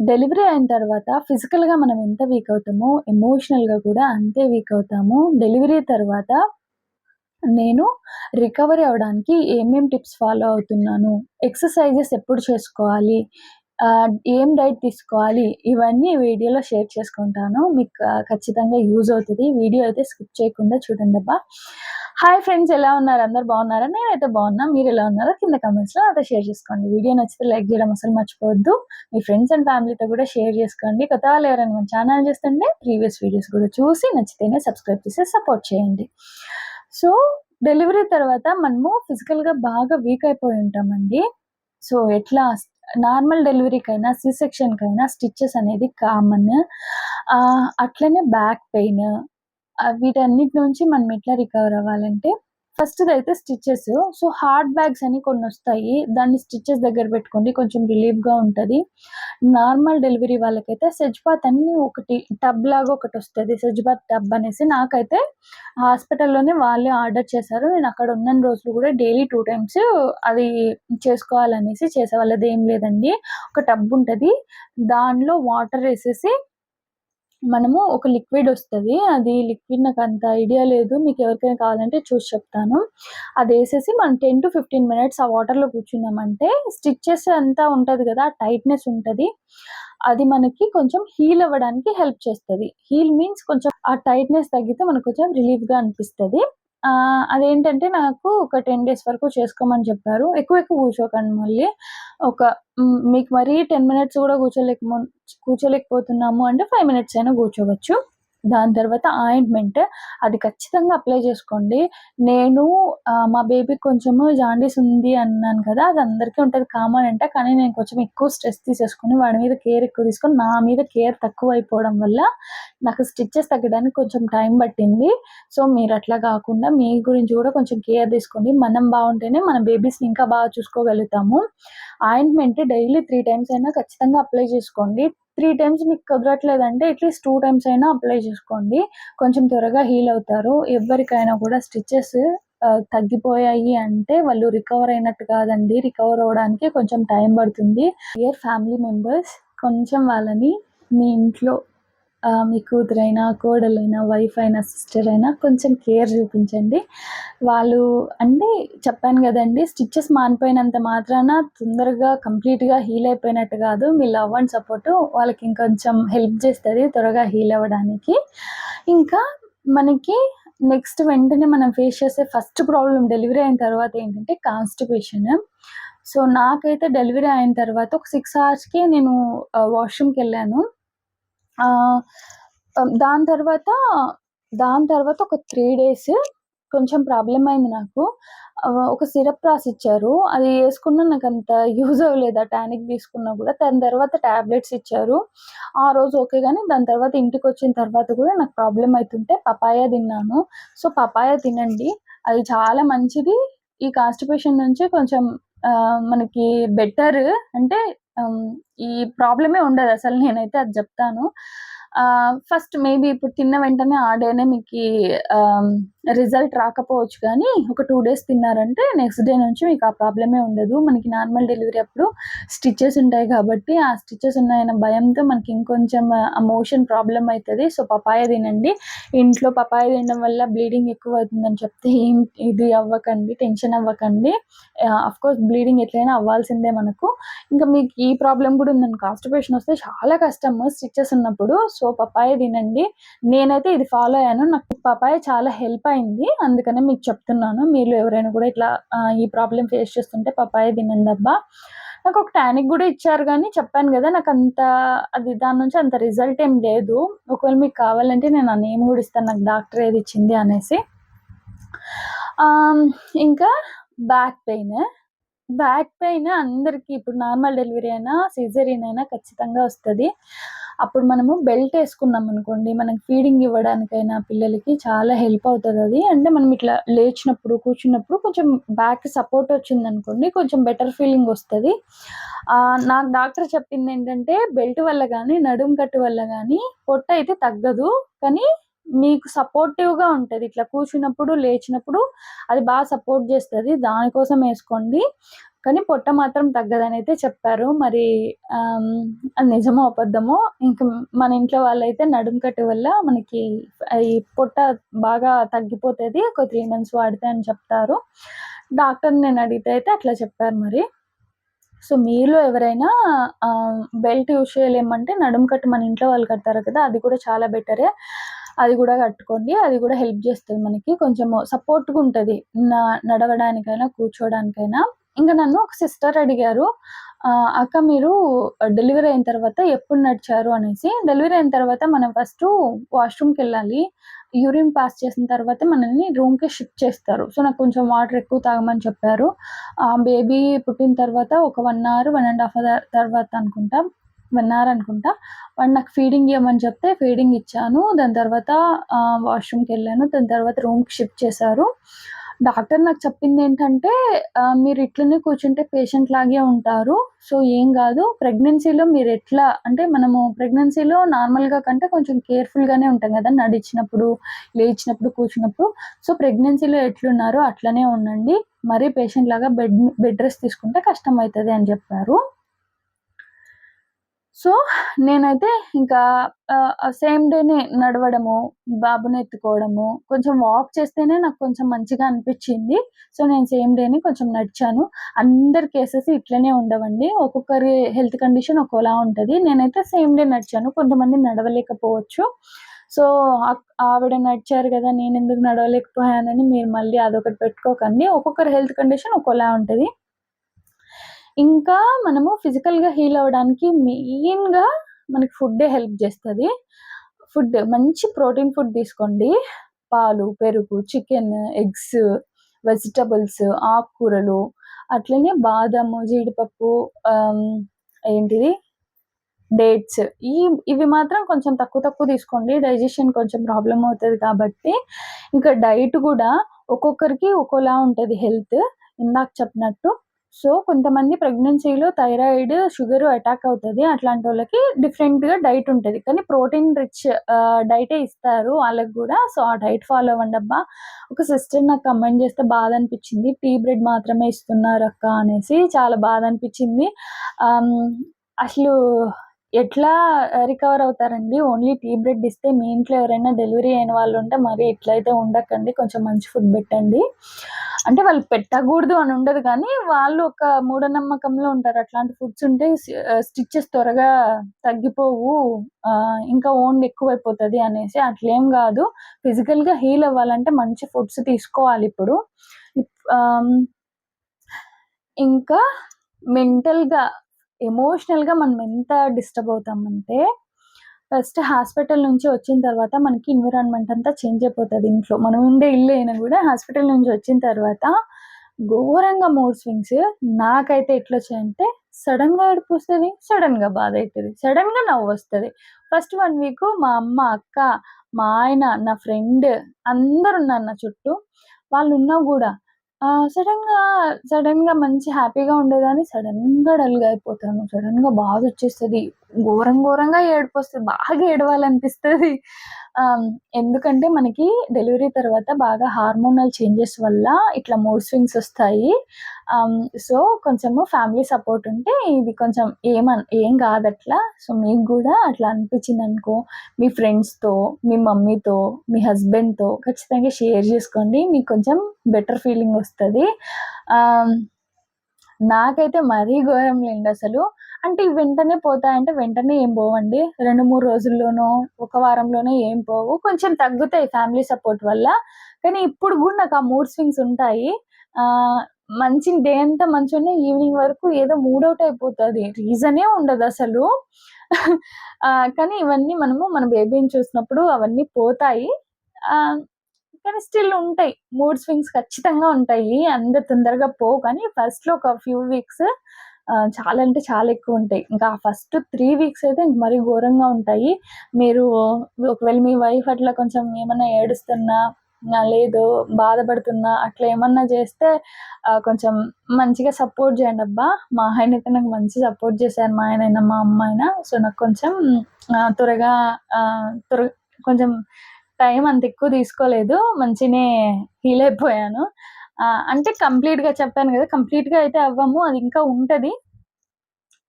Delivery అయిన తర్వాత ఫిజికల్‌గా మనం ఎంత వీక్ అవుతామో, ఎమోషనల్‌గా కూడా అంతే వీక్ అవుతాము. డెలివరీ తర్వాత నేను రికవరీ అవ్వడానికి టిప్స్ ఫాలో అవుతున్నాను, ఎక్సర్‌సైజెస్ ఎప్పుడు చేసుకోవాలి, ఏం డైట్ తీసుకోవాలి, ఇవన్నీ ఈ వీడియోలో షేర్ చేసుకుంటాను. మీకు ఖచ్చితంగా యూజ్ అవుతది. వీడియో అయితే స్కిప్ చేయకుండా చూడండబ్బా! హాయ్ ఫ్రెండ్స్, ఎలా ఉన్నారు? అందరూ బాగున్నారా? నేనైతే బాగున్నా. మీరెలా ఉన్నారో కింద కామెంట్స్‌లో నాతో షేర్ చేసుకోండి. వీడియో నచ్చితే లైక్ చేయడం అస్సలు మర్చిపోవద్దు. మీ ఫ్రెండ్స్ అండ్ ఫ్యామిలీతో కూడా షేర్ చేసుకోండి. కొత్త వాళ్ళు ఎవరైనా మన ఛానల్ చూస్తుంటే ప్రీవియస్ వీడియోస్ కూడా చూసి నచ్చితేనే సబ్స్క్రైబ్ చేసి సపోర్ట్ చేయండి. సో, డెలివరీ తర్వాత మనము ఫిజికల్‌గా బాగా వీక్ అయిపోయి ఉంటామండి. సో, నార్మల్ డెలివరీకైనా, సి సెక్షన్‌కైనా స్టిచెస్ అనేది కామన్. అట్లనే బ్యాక్ పెయిన్, వీటన్నిటి నుంచి మనం ఎట్లా రికవర్ అవ్వాలంటే, ఫస్ట్‌దైతే స్టిచెస్. సో, హార్డ్ బ్యాగ్స్ అని కొన్నొస్తాయి. దాన్ని స్టిచెస్ దగ్గర పెట్టుకోండి. కొంచెం రిలీఫ్‌గా ఉంటది. నార్మల్ డెలివరీ వాళ్ళకైతే సెజ్ బాత్ అని ఒకటి టబ్‌లాగా ఒకటొస్తది. సెజ్ బాత్ టబ్ అనేసి. నాకైతే హాస్పిటల్‌లోనే వాళ్ళే ఆర్డర్ చేశారు. నేను అక్కడ ఉన్నన్ని రోజులు కూడా డైలీ 2 టైమ్స్ అది చేసుకోవాలనేసి చేశా. వాళ్ళదేం లేదండి. ఒక టబ్ ఉంటది. దానిలో వాటర్ ఏసేసి మనము ఒక లిక్విడ్ ఒస్తది. అది లిక్విడ్ నాకంత ఐడియా లేదు. మీకెవరికైనా కావాలంటే చూసి చెప్తాను. అదేసేసి మనం 10-15 మినిట్స్ ఆ వాటర్‌లో కూర్చున్నామంటే స్టిచెస్ అంతా ఉంటది గదా! టైట్‌నెస్ ఉంటది. అది మనకి కొంచెం హీల్ అవ్వడానికి హెల్ప్ చేస్తది. హీల్ మీన్స్ కొంచెం ఆ టైట్‌నెస్ తగ్గితే మనకు కొంచెం రిలీఫ్‌గా అనిపిస్తది. అదేంటంటే నాకు ఒక 10 డేస్ వరకు చేసుకోమని చెప్పారు. ఎక్కువ ఎక్కువ కూర్చోకండి మళ్ళీ. ఒక మీకు మరీ 10 మినిట్స్ గూడా కూర్చోలేకపోతున్నాము అంటే 5 మినిట్స్ అయినా కూర్చోవచ్చు. దాని తర్వాత ఆయింట్‌మెంట్ అది ఖచ్చితంగా అప్లై చేసుకోండి. నేను మా బేబీకి కొంచెము జాండీస్ ఉంది అన్నాను కదా! అది అందరికీ ఉంటది, కామన్ అంట. కానీ నేను కొంచెం ఎక్కువ స్ట్రెస్ తీసేసుకొని వాడి మీద కేర్ ఎక్కువ తీసుకొని, నా మీద కేర్ తక్కువైపోవడం వల్ల నాకు స్టిచెస్ తగ్గడానికి కొంచెం టైం పట్టింది. సో, మీరట్లా గాకుండా మీ గురించి గూడా కొంచెం కేర్ తీసుకోండి. మనం బావుంటేనే మన బేబీస్‌ని ఇంకా బాగా చూసుకోగలుగుతాము. ఆయింట్‌మెంట్ డైలీ 3 టైమ్స్ అయినా ఖచ్చితంగా అప్లై చేసుకోండి. 3 టైమ్స్ మీకు కుదరట్లేదంటే అట్‌లీస్ట్ 2 టైమ్స్ అయినా అప్లై చేసుకోండి. కొంచెం త్వరగా హీల్ అవుతారు. ఎవ్వరికైనా కూడా స్టిచెస్ తగ్గిపోయాయి అంటే వాళ్ళు రికవర్ అయినట్టు కాదండి. రికవర్ అవ్వడానికి కొంచెం టైం పడుతుంది. డియర్ ఫ్యామిలీ మెంబర్స్, కొంచెం వాళ్ళని మీ ఇంట్లో మీ కూతురైనా, కోడలైనా, వైఫ్ అయినా, సిస్టర్ అయినా కొంచెం కేర్ చూపించండి. వాళ్ళు అంటే చెప్పాను గదండీ! స్టిచెస్ మానిపోయినంత మాత్రాన తొందరగా కంప్లీట్‌గా హీల్ అయిపోయినట్టు గాదు. మీ లవ్ అండ్ సపోర్ట్ వాళ్ళకి ఇంకొంచెం హెల్ప్ చేస్తది త్వరగా హీల్ అవ్వడానికి. ఇంకా మనకి నెక్స్ట్ వెంటనే మనం ఫేస్ చేసే ఫస్ట్ ప్రాబ్లమ్ డెలివరీ అయిన తర్వాత ఏంటంటే కాన్‌స్టిపేషన్. సో, నాకైతే డెలివరీ అయిన తర్వాత ఒక 6 అవర్స్‌కే నేను వాష్‌రూమ్‌కెళ్ళాను. ఆహ్, దాని తర్వాత, ఒక 3 డేస్ కొంచెం ప్రాబ్లమ్ అయింది నాకు. ఒక సిరప్ రాసిచ్చారు. అది యేసుకున్నా నాకంత యూజ్ అవ్వలేదు. ఆ టానిక్ తీసుకున్నా గూడా. దాని తర్వాత టాబ్లెట్స్ ఇచ్చారు. ఆ రోజు ఓకే గానీ, దాని తర్వాత ఇంటికొచ్చిన తర్వాత గూడా నాకు ప్రాబ్లమ్ అయితుంటే పపాయ తిన్నాను. సో, పపాయ తినండి. అది చాలా మంచిది. ఈ కాన్‌స్టిపేషన్ నుంచి కొంచెం మనకి బెటర్. అంటే ఆహ్, ఈ ప్రాబ్లమే ఉండదసలు, నేనైతే అది జెప్తాను. ఫస్ట్ మేబీ ఇప్పుడు తిన్న వెంటనే ఆ డేనే మీకీ ఆహ్, రిజల్ట్ రాకపోవచ్చు కానీ, ఒక 2 డేస్ తిన్నారంటే నెక్స్ట్ డే నుంచి మీకు ఆ ప్రాబ్లమే ఉండదు. మనకి నార్మల్ డెలివరీ అప్పుడు స్టిచెస్ ఉంటాయి కాబట్టి, ఆ స్టిచెస్ ఉన్నాయన్న భయంతో మనకి ఇంకొంచెం మోషన్ ప్రాబ్లమ్ అయితది. సో, పపాయ తినండి. ఇంట్లో పపాయ తినడం వల్ల బ్లీడింగ్ ఎక్కువవుతుందని చెప్తే ఇది అవ్వకండి, టెన్షన్ అవ్వకండి. ఆఫ్‌కోర్స్ బ్లీడింగ్ ఎట్లైనా అవ్వాల్సిందే మనకు. ఇంకా మీకు ఈ ప్రాబ్లమ్ గూడా ఉందనుకో, కాన్‌స్టిపేషన్ వస్తే చాలా కష్టము స్టిచెస్ ఉన్నప్పుడు. సో, పపాయ తినండి. నేనైతే ఇది ఫాలో అయ్యాను. నాకు పపాయ చాలా హెల్ప్ అయింది. అందుకనే మీకు చెప్తున్నాను. మీలో ఎవరైనా కూడా ఇట్లా ఈ ప్రాబ్లమ్ ఫేస్ చేస్తుంటే పపాయ తినండబ్బా! నాకొక టానిక్ గూడా ఇచ్చారు గానీ, చెప్పాను గదా! దాని నుంచి అంత రిజల్ట్ ఏం లేదు. ఒకవేళ మీకు కావాలంటే నేను ఆ నేమ్ గూడా ఇస్తాను, నాకు డాక్టర్ ఏదిచ్చింది అనేసి. ఆహ్, ఇంకా బ్యాక్ పెయిన్. బ్యాక్ పెయిన్ అందరికి ఇప్పుడు నార్మల్ డెలివరీ అయినా, సిజేరియన్ అయినా ఖచ్చితంగా వస్తది. అప్పుడు మనము బెల్ట్ ఏసుకున్నామనుకోండి, మనకి ఫీడింగ్ ఇవ్వడానికైనా పిల్లలకి చాలా హెల్ప్ అవుతదది. అంటే మనం ఇట్లా లేచినప్పుడు, కూర్చున్నప్పుడు కొంచెం బ్యాక్ సపోర్ట్ వచ్చిందనుకోండి, కొంచెం బెటర్ ఫీలింగ్ వస్తది. నాకు డాక్టర్ చెప్పిందేంటంటే, బెల్ట్ వల్ల గానీ, నడుము కట్టు వల్ల గానీ పొట్టయితే తగ్గదు. కానీ మీకు సపోర్టివ్‌గా ఉంటది. ఇట్లా కూర్చున్నప్పుడు, లేచినప్పుడు అది సపోర్ట్ జేస్తది. దానికోసం ఏసుకోండి. కానీ పొట్ట మాత్రం తగ్గదనైతే చెప్పారు. మరి అది నిజమో అబద్ధమో ఇంక మన ఇంట్లో వాళ్ళైతే నడుము కట్టు వల్ల మనకి ఈ పొట్ట బాగా తగ్గిపోతది. ఒక 3 మంత్స్ వాడితే అని చెప్తారు. డాక్టర్‌ని నేనడిగితే అయితే అట్లా చెప్పారు మరి. సో, మీలో ఎవరైనా బెల్ట్ యూజ్ చేయలేమంటే నడుము కట్టు మన ఇంట్లో వాళ్ళు కడతారు కదా! అది కూడా చాలా బెటరే. అది గూడా కట్టుకోండి. అది గూడా హెల్ప్ జేస్తది మనకి. కొంచెము సపోర్ట్‌గుంటది. నడవడానికైనా, కూర్చోడానికైనా. ఇంక నన్ను ఒక సిస్టర్ అడిగారు. "అక్క మీరు డెలివరీ అయిన తర్వాత ఎప్పుడు నడిచారు?" అనేసి. డెలివరీ అయిన తర్వాత మనం ఫస్టు వాష్‌రూమ్‌కెళ్ళాలి. యూరిన్ పాస్ చేసిన తర్వాత మనల్ని రూమ్‌కి షిఫ్ట్ చేస్తారు. సో, నాకు కొంచెం వాటర్ ఎక్కువ తాగమని చెప్పారు. బేబీ పుట్టిన తర్వాత ఒక 1 అవర్, 1 ½ అవర్ తర్వాత అనుకుంటా 1 అవర్ అనుకుంటా. వాడు నాకు ఫీడింగ్ ఇయ్యమని చెప్తే ఫీడింగ్ ఇచ్చాను. దాని తర్వాత వాష్‌రూమ్‌కెళ్ళాను. దాని తర్వాత రూమ్‌కి షిఫ్ట్ చేశారు. డాక్టర్ నాకు చెప్పిందేంటంటే, మీరు ఇట్లనే కూర్చుంటే పేషెంట్ లాగే ఉంటారు. సో, ఏం గాదు. ప్రెగ్నెన్సీలో మీరెట్లా అంటే మనము ప్రెగ్నెన్సీలో నార్మల్‌గా కంటే కొంచెం కేర్‌ఫుల్‌గానే ఉంటాం గదా! నడిచినప్పుడు, లేచినప్పుడు, కూర్చున్నప్పుడు. సో, ప్రెగ్నెన్సీలో ఎట్లున్నారో అట్లనే ఉండండి. మరీ పేషెంట్ లాగా బెడ్ రెస్ట్ తీసుకుంటే కష్టమైతది అని జెప్పారు. సో, నేనైతే ఇంకా సేమ్ డేనే నడవడము, బాబుని ఎత్తుకోవడము, కొంచెం వాక్ చేస్తేనే నాకు కొంచెం మంచిగా అనిపిచ్చింది. సో, నేను సేమ్ డేనే కొంచెం నడిచాను. అందరి కేసెస్ ఇట్లనే ఉండవండి. ఒక్కొక్కరి హెల్త్ కండిషన్ ఒక్కోలా ఉంటది. నేనైతే సేమ్ డే నడిచాను. కొంతమంది నడవలేకపోవచ్చు. సో, ఆవిడ నడిచారు గదా! నేనెందుకు నడవలేకపోయానని మీరు మళ్ళీ అదొకటి పెట్టుకోకండి. ఒక్కొక్కరి హెల్త్ కండిషన్ ఒక్కోలా ఉంటది. ఇంకా మనము ఫిజికల్‌గా హీల్ అవ్వడానికి మెయిన్‌గా మనకి ఫుడ్డే హెల్ప్ జేస్తది. మంచి ప్రోటీన్ ఫుడ్ తీసుకోండి. పాలు, పెరుగు, చికెన్, ఎగ్స్, వెజిటబుల్స్, ఆకుకూరలు, అట్లనే బాదాము, జీడిపప్పు ఆహ్, ఏంటిది డేట్స్ ఇవి మాత్రం కొంచెం తక్కువ తక్కువ తీసుకోండి. డైజెషన్ కొంచెం ప్రాబ్లమ్ అవుతది కాబట్టి. ఇంకా డైట్ గూడా ఒక్కొక్కరికి ఒక్కోలా ఉంటది హెల్త్. ఇందాక చెప్పినట్టు. సో, కొంతమంది ప్రెగ్నెన్సీలో థైరాయిడ్, షుగరు అటాక్ అవుతది. అట్లాంటోళ్ళకి డిఫరెంట్‌గా డైట్ ఉంటది. కానీ ప్రోటీన్ రిచ్ డైటే ఇస్తారు వాళ్ళకి గూడా. సో, ఆ డైట్ ఫాలో అవ్వండబ్బా! ఒక సిస్టర్ నాకు కమెంట్ చేస్తే బాధ అనిపిచ్చింది. టీ బ్రెడ్ మాత్రమే ఇస్తున్నారక్క అనేసి. చాలా బాధ అనిపిచ్చింది. ఆహ్, అసలు ఎట్లా రికవర్ అవుతారండి? ఓన్లీ టీ బ్రెడ్ ఇస్తే మీ ఇంట్లో ఎవరైనా డెలివరీ అయిన వాళ్ళుంటే మరి ఇట్లయితే ఉండకండి. కొంచెం మంచి ఫుడ్ పెట్టండి. అంటే వాళ్ళు పెట్టకూడదు అని ఉండదు గానీ, వాళ్ళు ఒక మూఢనమ్మకంలో ఉంటారు. అట్లాంటి ఫుడ్స్ ఉంటే స్టిచెస్ త్వరగా తగ్గిపోవు. ఇంకా వోండ్ ఎక్కువైపోతది అనేసి. అట్లేం గాదు. ఫిజికల్‌గా హీల్ అవ్వాలంటే మంచి ఫుడ్స్ తీసుకోవాలిప్పుడు. ఆహ్, ఇంకా మెంటల్‌గా, ఎమోషనల్‌గా మనం ఎంత డిస్టర్బ్ అవుతామంటే, ఫస్ట్ హాస్పిటల్ నుంచి వచ్చిన తర్వాత మనకి ఎన్విరాన్మెంట్ అంతా చేంజ్ అయిపోతది ఇంట్లో. మనం ఉండే ఇల్లు అయినా గూడా హాస్పిటల్ నుంచి వచ్చిన తర్వాత ఘోరంగా మూడ్ స్వింగ్స్. నాకైతే ఎట్లొచ్చాయంటే సడెన్‌గా ఏడుపొస్తది, సడెన్‌గా బాధైతది, సడెన్‌గా నవ్వొస్తది. ఫస్ట్ 1 వీకు మా అమ్మ, అక్క, మా ఆయన, నా ఫ్రెండ్ అందరున్నారు నా చుట్టూ. వాళ్ళున్నా గూడా సడెన్‌గా మంచి హ్యాపీగా ఉండేదాన్ని సడెన్‌గా డల్‌గా అయిపోతాను. సడెన్‌గా బాధొచ్చేస్తది. ఘోరంగా ఏడుపొస్తది. బాగా ఏడవాలనిపిస్తది. ఆహ్, ఎందుకంటే మనకి డెలివరీ తర్వాత బాగా హార్మోనల్ చేంజెస్ వల్ల ఇట్లా మూడ్ స్వింగ్స్ ఒస్తాయి. ఆహ్, సో, కొంచెము ఫ్యామిలీ సపోర్ట్ ఉంటే ఇది కొంచెం ఏం గాదట్లా. సో, మీకు గూడా అట్లా అనిపిచ్చిందనుకో మీ ఫ్రెండ్స్‌తో, మీ మమ్మీతో, మీ హస్బెండ్‌తో ఖచ్చితంగా షేర్ జేసుకోండి. మీకు కొంచెం బెటర్ ఫీలింగ్ ఒస్తది. ఆహ్, నాకైతే మరీ ఘోరం లేండసలు. అంటే ఇవి వెంటనే పోతాయంటే వెంటనే ఏం పోవండి. 2, 3 రోజుల్లోనో, ఒక వారంలోనో ఏం పోవు. కొంచెం తగ్గుతాయి ఫ్యామిలీ సపోర్ట్ వల్ల. కానీ ఇప్పుడు గూడా నాకు ఆ మూడ్ స్వింగ్స్ ఉంటాయి. ఆహ్, డే అంతా మంచిగున్న ఈవినింగ్ వరకు ఏదో మూడ్ ఔట్ అయిపోతది. రీజనే ఉండదసలు. కానీ ఇవన్నీ మన బేబీని చూసినప్పుడు అవన్నీ పోతాయి. ఆహ్, కానీ స్టిల్ ఉంటాయి. మూడ్ స్వింగ్స్ ఖచ్చితంగా ఉంటాయి. అంత తొందరగా పోవు కానీ ఫస్ట్‌లో ఒక ఫ్యూ వీక్స్ చాలా అంటే చాలా ఎక్కువుంటాయి. ఇంకా ఫస్ట్ 3 వీక్స్ అయితే ఇంక మరీ ఘోరంగా ఉంటాయి. మీరు ఒకవేళ మీ వైఫ్ అట్లా కొంచెం ఏమన్నా ఏడుస్తున్నా, లేదు బాధపడుతున్నా అట్లా ఏమన్నా చేస్తే కొంచెం మంచిగా సపోర్ట్ చేయండబ్బా! మా ఆయనైతే నాకు మంచి సపోర్ట్ చేశారు. మా ఆయనైనా, మా అమ్మ అయినా. సో, నాకు కొంచెం త్వరగా ఆహ్, త్వర కొంచెం టైం అంత ఎక్కువ తీసుకోలేదు. మంచిగనే హీల్ అయిపోయాను. అంటే కంప్లీట్‌గా చెప్పాను గదా! కంప్లీట్‌గా అయితే అవ్వము. అది ఇంకా ఉంటది.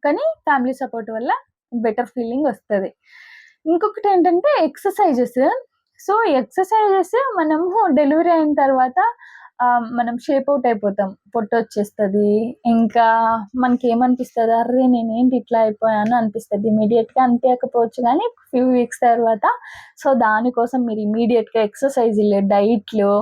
కానీ ఫ్యామిలీ సపోర్ట్ వల్ల బెటర్ ఫీలింగ్ ఒస్తది. ఇంకొకటేంటంటే ఎక్సర్‌సైజెస్. సో, ఎక్సర్‌సైజెస్ మనము డెలివరీ అయిన తర్వాత మనం షేప్ ఔట్ అయిపోతాం. పొట్టొచ్చేస్తది. ఇంకా మనకేమనిపిస్తది, అర్రే! నేనేంటి ఇట్లా అయిపోయాను అనిపిస్తది. ఇమ్మీడియేట్‌గా అనిపియకపోవచ్చు గానీ, ఫ్యూ వీక్స్ తర్వాత సో, దానికోసం మీరు ఇమ్మీడియేట్‌గా ఎక్సర్‌సైజులు, డైట్‌లు,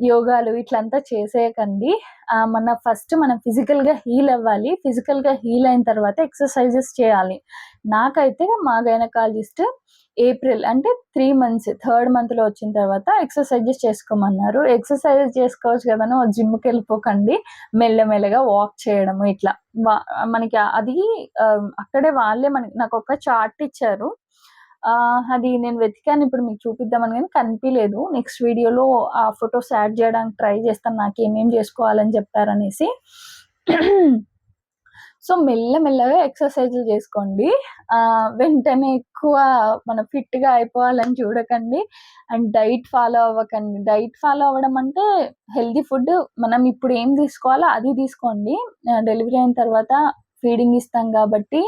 యోగాలు ఇట్లంతా చేసేయకండి. మనం ఫిజికల్‌గా హీల్ అవ్వాలి. ఫిజికల్‌గా హీల్ అయిన తర్వాత ఎక్సర్‌సైజెస్ చేయాలి. నాకైతే మా గైనకాలజిస్ట్ ఏప్రిల్ అంటే 3 మంత్స్, థర్డ్ మంత్‌లో వచ్చిన తర్వాత ఎక్సర్‌సైజెస్ చేసుకోమన్నారు. ఎక్సర్‌సైజెస్ చేసుకోవచ్చు గదని ఓ జిమ్‌కెళ్ళిపోకండి. మెల్లమెల్లగా వాక్ చేయడము ఇట్లా. వ మనకి అది అక్కడే వాళ్ళే నాకొక చార్ట్ ఇచ్చారు. అది నేను వెతికాను ఇప్పుడు మీకు చూపిద్దామని గాని కనిపియలేదు. నెక్స్ట్ వీడియోలో ఆ ఫోటోస్ యాడ్ జేయడానికి ట్రై చేస్తాను నాకేమేం జేసుకోవాలని చెప్పారనేసి. సో, మెల్లమెల్లగా ఎక్సర్‌సైజులు జేసుకోండి. వెంటనే ఎక్కువ మనం ఫిట్‌గా అయిపోవాలని చూడకండి. అండ్ డైట్ ఫాలో అవ్వకండి. డైట్ ఫాలో అవ్వడం అంటే హెల్తీ ఫుడ్ మనం ఇప్పుడు ఏం తీసుకోవాలో అది తీసుకోండి. డెలివరీ అయిన తర్వాత ఫీడింగ్ ఇస్తాం గాబట్టి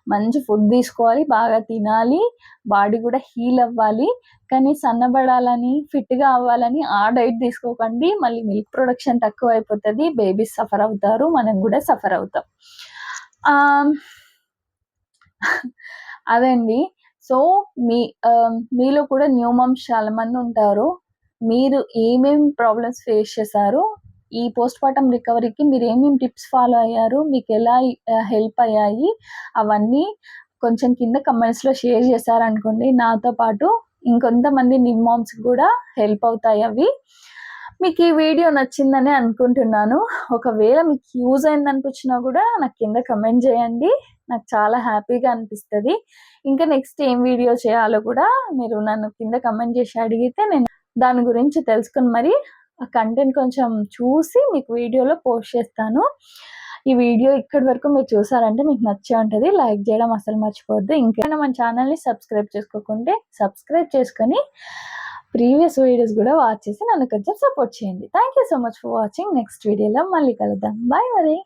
మంచి ఫుడ్ తీసుకోవాలి, బాగా తినాలి, బాడీ గూడా హీల్ అవ్వాలి. కానీ సన్నబడాలని, ఫిట్‌గా అవ్వాలని ఆ డైట్ తీసుకోకండి. మళ్ళీ మిల్క్ ప్రొడక్షన్ తక్కువైపోతది. బేబీస్ సఫర్ అవుతారు. మనం గూడా సఫర్ అవుతాం. ఆహ్, అదండి. సో, మీలో కూడా న్యూ మామ్స్ చాలా మందుంటారు. మీరు ఏమేం ప్రాబ్లమ్స్ ఫేస్ చేశారు? ఈ పోస్ట్‌పార్టమ్ రికవరీకి మీరేమేం టిప్స్ ఫాలో అయ్యారు? మీకెలా హెల్ప్ అయ్యాయి? అవన్నీ కొంచెం కింద కమెంట్స్‌లో షేర్ చేశారనుకోండి, నాతో పాటు ఇంకొంతమంది న్యూ మామ్స్‌కి గూడా హెల్ప్ అవుతాయవి. మీకీ వీడియో నచ్చిందనే అనుకుంటున్నాను. ఒకవేళ మీకు యూజ్ అయిందనిపించినా గూడా నాకు కింద కమెంట్ జేయండి. నాకు చాలా హ్యాపీగా అనిపిస్తది. ఇంకా నెక్స్ట్ ఏం వీడియో చేయాలో కూడా మీరు నన్ను కింద కమెంట్ చేసి అడిగితే నేను దాని గురించి తెలుసుకొని మరి ఆ కంటెంట్ కొంచెం చూసి మీకు వీడియోలో పోస్ట్ చేస్తాను. ఈ వీడియో ఇక్కడి వరకు మీరు చూసారంటే మీకు నచ్చే ఉంటది. లైక్ జేయడం అస్సలు మర్చిపోవద్దు. ఇంకేమైనా మన ఛానల్‌ని సబ్స్క్రైబ్ చేసుకోకుంటే సబ్స్క్రైబ్ చేసుకొని ప్రీవియస్ వీడియోస్ గూడా వాచ్ చేసి నన్ను కొంచెం సపోర్ట్ చేయండి. Thank you so much for watching. Next వీడియోలో మళ్ళీ కలుద్దాం. బాయ్ మరి.